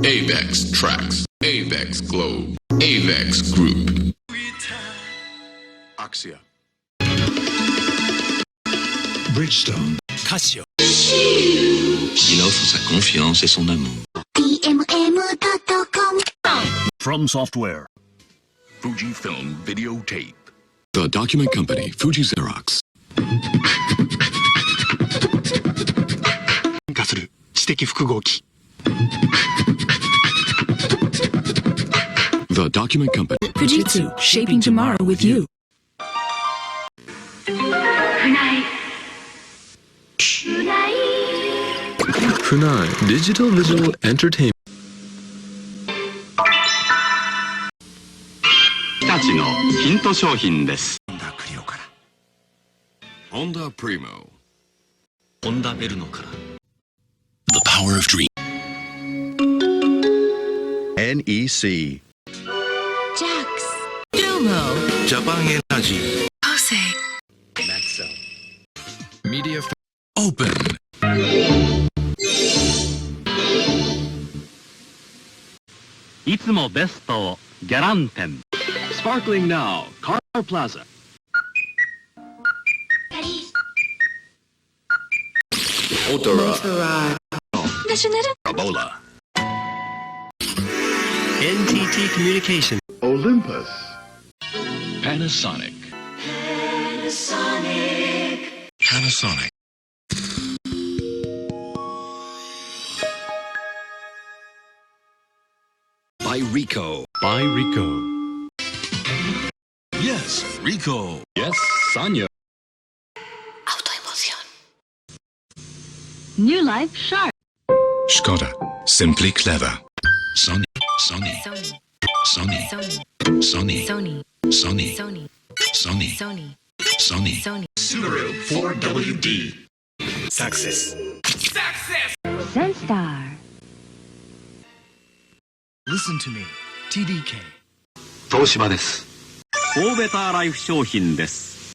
Avex Tracks, Avex Globe, Avex Group. Axia. Bridgestone. Casio. Il offre sa confiance et son amour. From Software. Fujifilm Videotape. The Document Company, Fuji Xerox. 進化する知的複合機。The Document Company. Fujitsu, shaping tomorrow with you. Funai Digital Visual Entertainment. 日立のヒント商品です。Honda Primo. ホンダベルノから。The Power of Dream. NEC. Jax. Dumo. Japan Energy. Jose. Maxell. Media. Open. Itsumo Besto Garanten. Sparkling now, Car Plaza. Motora. Ebola. NTT Communication. Olympus. Panasonic. Panasonic. By Ricoh. By Ricoh. Yes, Ricoh. Yes, Sanya. Autoemoción. New Life Shark. Skoda. Simply clever. Sony. Sony. Sony. Sony. Sony. Sony. Sony. Sony. Sony. Sony. Sony. Subaru 4WD. Success. Sunstar. Listen to me. TDK. 東芝です。神戸ターライフ商品です。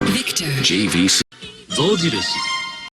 Victor. JVC. 象印。